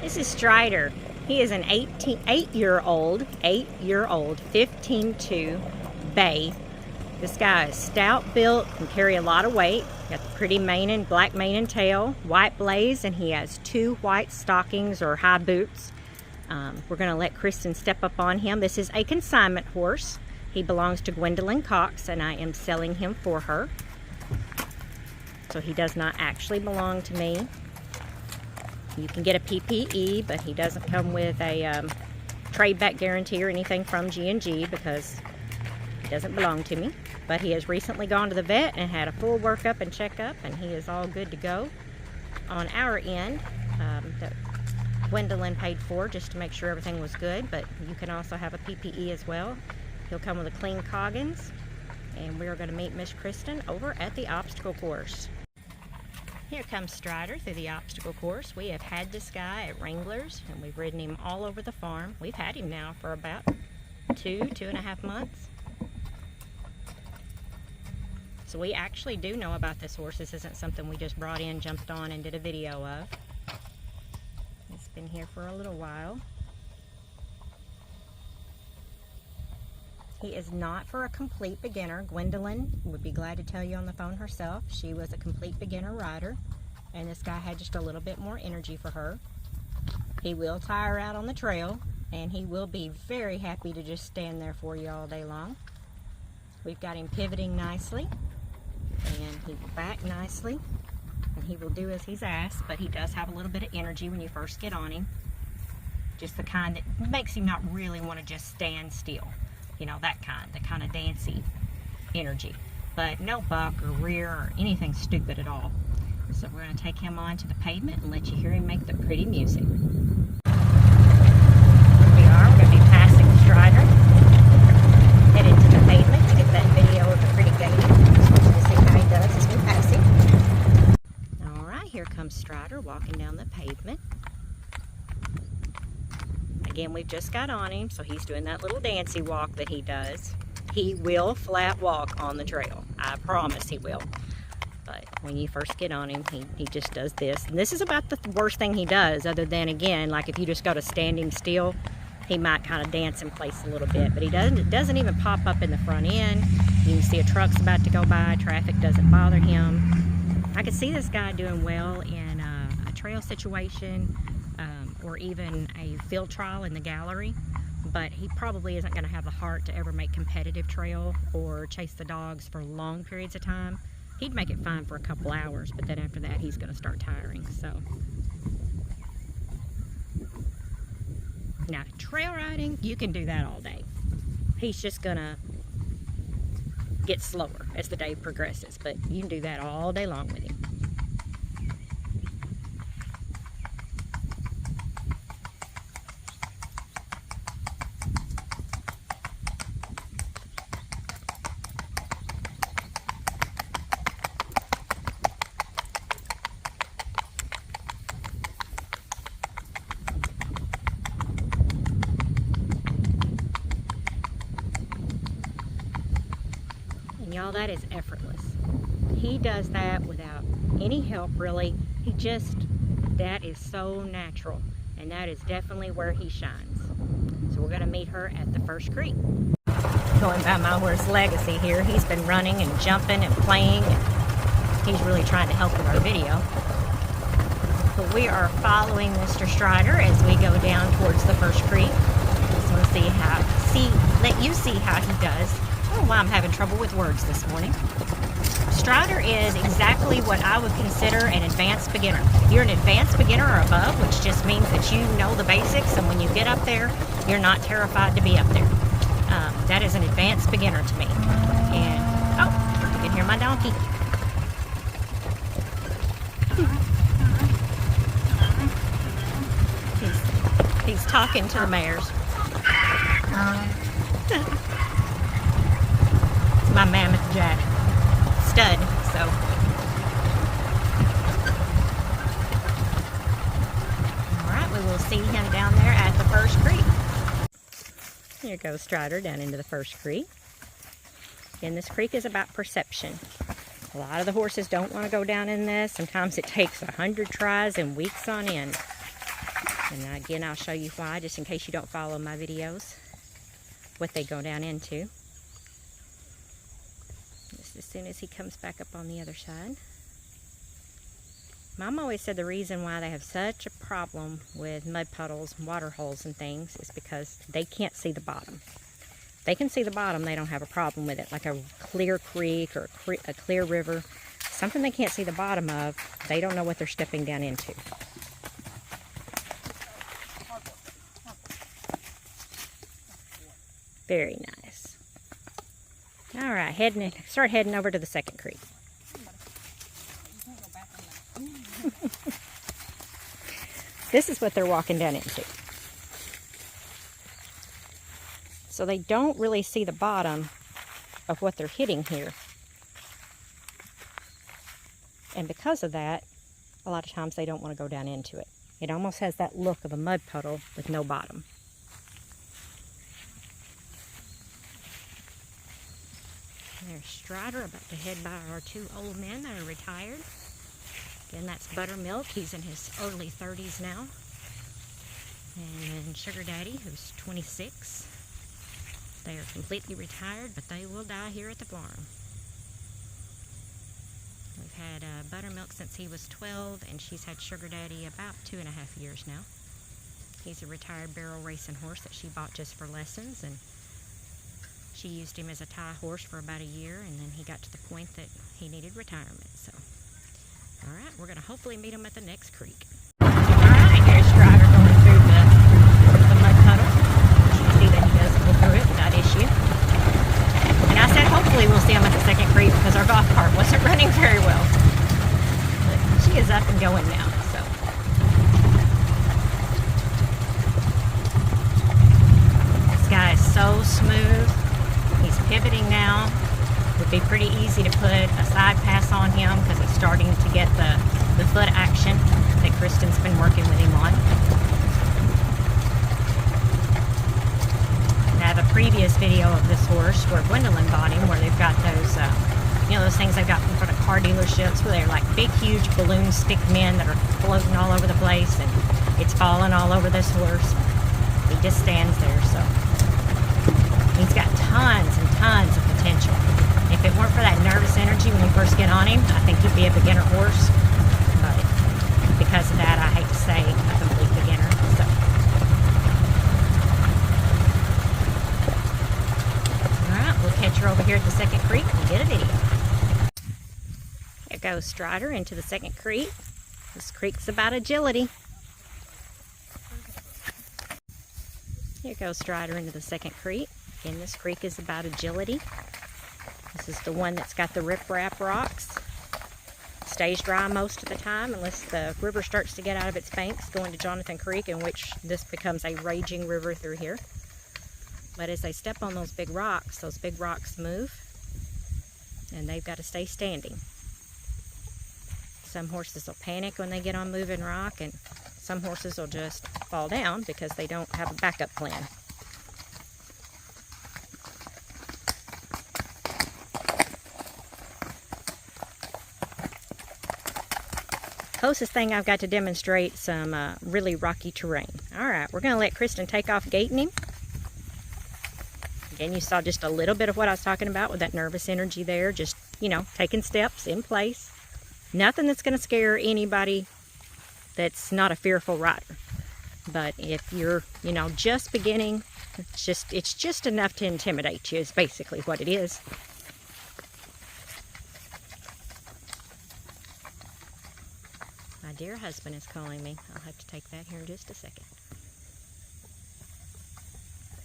This is Strider. He is an 8-year-old 15-2 bay. This guy is stout built, can carry a lot of weight. Got the pretty mane and black mane and tail, white blaze, and he has 2 white stockings or high boots. We're going to let Kristen step up on him. This is a consignment horse. He belongs to Gwendolyn Cox, and I am selling him for her. So he does not actually belong to me. You can get a PPE, but he doesn't come with a trade-back guarantee or anything from G&G because he doesn't belong to me. But he has recently gone to the vet and had a full workup and checkup, and he is all good to go on our end. That Gwendolyn paid for just to make sure everything was good, but you can also have a PPE as well. He'll come with a clean Coggins, and we are going to meet Miss Kristen over at the obstacle course. Here comes Strider through the obstacle course. We have had this guy at Wranglers, and we've ridden him all over the farm. We've had him now for about 2.5 months. So we actually do know about this horse. This isn't something we just brought in, jumped on, and did a video of. It's been here for a little while. He is not for a complete beginner. Gwendolyn would be glad to tell you on the phone herself. She was a complete beginner rider, and this guy had just a little bit more energy for her. He will tire out on the trail, and he will be very happy to just stand there for you all day long. We've got him pivoting nicely, and he's back nicely, and he will do as he's asked, but he does have a little bit of energy when you first get on him. Just the kind that makes him not really want to just stand still. You know, that kind, the kind of dancy energy. But no buck or rear or anything stupid at all. So we're going to take him on to the pavement and let you hear him make the pretty music. Here we are. We're going to be passing Strider. Headed to the pavement to get that video of the pretty gelding. We'll see how he does as we pass him. Alright, here comes Strider walking down the pavement. Again, we've just got on him, so he's doing that little dancy walk that he does. He will flat walk on the trail. I promise he will. But when you first get on him, he just does this. And this is about the worst thing he does, other than, again, like if you just go to standing still, he might kind of dance in place a little bit. But it doesn't even pop up in the front end. You can see a truck's about to go by. Traffic doesn't bother him. I could see this guy doing well in a trail situation, or even a field trial in the gallery, but he probably isn't going to have the heart to ever make competitive trail or chase the dogs for long periods of time. He'd make it fine for a couple hours, but then after that he's going to start tiring. So now trail riding, you can do that all day. He's just going to get slower as the day progresses, but you can do that all day long with him. Y'all, that is effortless. He does that without any help, really. That is so natural, and that is definitely where he shines. So we're going to meet her at the first creek. Going by my horse Legacy here, he's been running and jumping and playing, and he's really trying to help with our video. But we are following Mr. Strider as we go down towards the first creek. Just want to let you see how he does. I don't know why I'm having trouble with words this morning. Strider is exactly what I would consider an advanced beginner. You're an advanced beginner or above, which just means that you know the basics, and when you get up there, you're not terrified to be up there. That is an advanced beginner to me. And, oh, you can hear my donkey. He's talking to the mares. My mammoth jack stud, so alright, we will see him down there at the first creek. Here goes Strider down into the first creek. And this creek is about perception. A lot of the horses don't want to go down in this. Sometimes it takes 100 tries and weeks on end. And again, I'll show you why, just in case you don't follow my videos, what they go down into. Just as soon as he comes back up on the other side. Mom always said the reason why they have such a problem with mud puddles, water holes, and things is because they can't see the bottom. If they can see the bottom, they don't have a problem with it. Like a clear creek or a clear river, something they can't see the bottom of, they don't know what they're stepping down into. Very nice. All right, start heading over to the second creek. This is what they're walking down into. So they don't really see the bottom of what they're hitting here. And because of that, a lot of times they don't want to go down into it. It almost has that look of a mud puddle with no bottom. There's Strider about to head by our two old men that are retired. Again, that's Buttermilk. He's in his early 30s now. And Sugar Daddy, who's 26. They are completely retired, but they will die here at the farm. We've had Buttermilk since he was 12, and she's had Sugar Daddy about 2.5 years now. He's a retired barrel racing horse that she bought just for lessons, and she used him as a tie horse for about a year, and then he got to the point that he needed retirement. So, all right, we're going to hopefully meet him at the next creek. All right, here's Strider going through the mud puddle. You can see that he does go through it without issue. And I said hopefully we'll see him at the second creek because our golf cart wasn't running very well. But she is up and going now, so. This guy is so smooth. He's pivoting now. Would be pretty easy to put a side pass on him because he's starting to get the foot action that Kristen's been working with him on. I have a previous video of this horse where Gwendolyn bought him, where they've got those, those things they've got in front of car dealerships where they're like big, huge balloon stick men that are floating all over the place, and it's falling all over this horse. He just stands there, so he's got tons and tons of potential. If it weren't for that nervous energy when you first get on him, I think he'd be a beginner horse. But because of that, I hate to say a complete beginner. So. Alright, we'll catch her over here at the second creek and get a video. Here goes Strider into the second creek. This creek's about agility. Here goes Strider into the second creek. Again, this creek is about agility. This is the one that's got the riprap rocks. Stays dry most of the time unless the river starts to get out of its banks going to Jonathan Creek, in which this becomes a raging river through here. But as they step on those big rocks move, and they've got to stay standing. Some horses will panic when they get on moving rock, and some horses will just fall down because they don't have a backup plan. Closest thing I've got to demonstrate some really rocky terrain. Alright, we're going to let Kristen take off gaiting him. Again, you saw just a little bit of what I was talking about with that nervous energy there. Just, taking steps in place. Nothing that's going to scare anybody that's not a fearful rider. But if you're, just beginning, it's just enough to intimidate you is basically what it is. My dear husband is calling me. I'll have to take that here in just a second.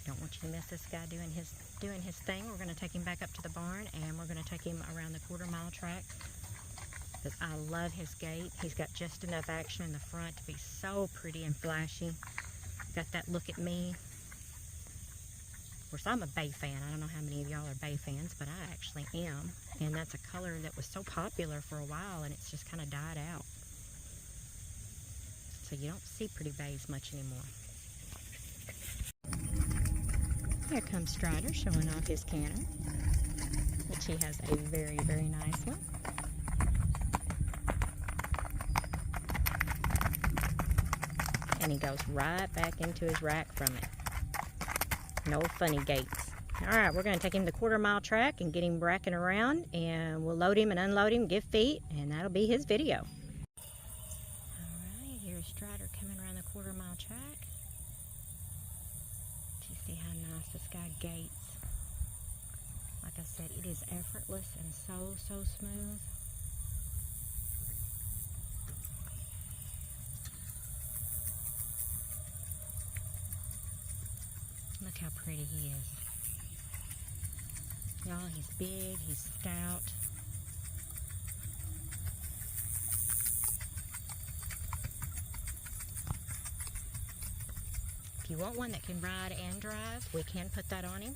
Don't want you to miss this guy doing his thing. We're going to take him back up to the barn, and we're going to take him around the quarter-mile track because I love his gait. He's got just enough action in the front to be so pretty and flashy. Got that look at me. Of course, I'm a bay fan. I don't know how many of y'all are bay fans, but I actually am. And that's a color that was so popular for a while, and it's just kind of died out. So you don't see pretty bays much anymore. Here comes Strider showing off his canter, which he has a very, very nice one. and he goes right back into his rack from it. No funny gaits. Alright, we're going to take him to the quarter-mile track and get him racking around, and we'll load him and unload him, give feet, and that'll be his video. Alright, here's Strider coming around the quarter-mile track. Do you see how nice this guy gaits? Like I said, it is effortless and so smooth. Look how pretty he is. Y'all, he's big, he's stout. If you want one that can ride and drive, we can put that on him.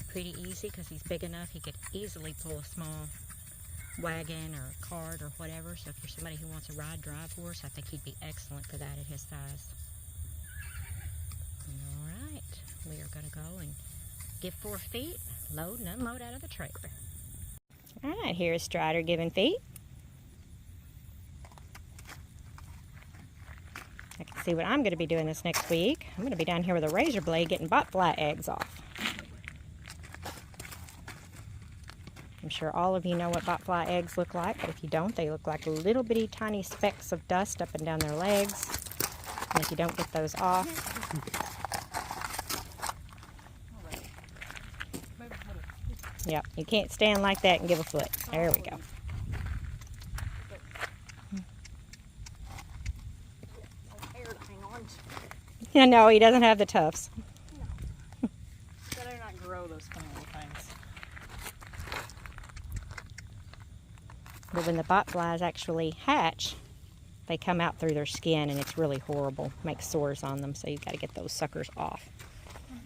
Pretty easy because he's big enough he could easily pull a small wagon or a cart or whatever. So if you're somebody who wants a ride-drive horse, I think he'd be excellent for that at his size. Alright, we are going to go and give 4 feet, load and unload out of the trailer. Alright, here's Strider giving feet. I can see what I'm going to be doing this next week. I'm going to be down here with a razor blade getting botfly eggs off. I'm sure all of you know what botfly eggs look like, but if you don't, they look like little bitty tiny specks of dust up and down their legs. And if you don't get those off, yep, you can't stand like that and give a foot. There we go. Yeah, no, he doesn't have the tufts. No. Better not grow those funny little things. But when the botflies actually hatch, they come out through their skin and it's really horrible. Makes sores on them, so you've got to get those suckers off.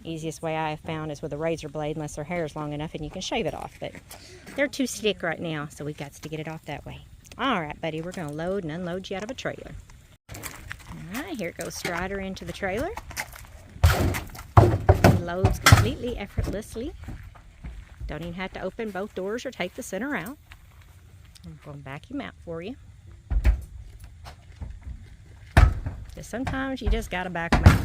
Easiest way I have found is with a razor blade, unless their hair is long enough and you can shave it off. But they're too thick right now, so we've got to get it off that way. Alright, buddy, we're going to load and unload you out of a trailer. Alright, here goes Strider into the trailer. He loads completely effortlessly. Don't even have to open both doors or take the center out. I'm going to back him out for you. Because sometimes you just got to back him out.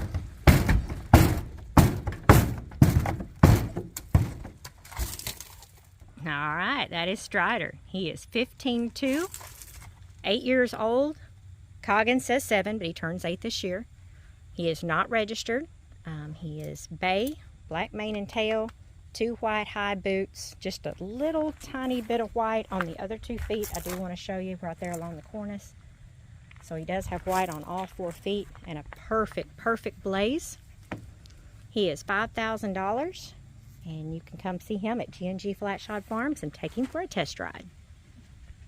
Alright, that is Strider. He is 15'2", 8 years old. Coggin says 7, but he turns 8 this year. He is not registered. He is bay, black mane and tail, 2 white high boots, just a little tiny bit of white on the other 2 feet. I do want to show you right there along the cornice. So he does have white on all 4 feet and a perfect blaze. He is $5,000. And you can come see him at G&G Flatshod Farms and take him for a test ride.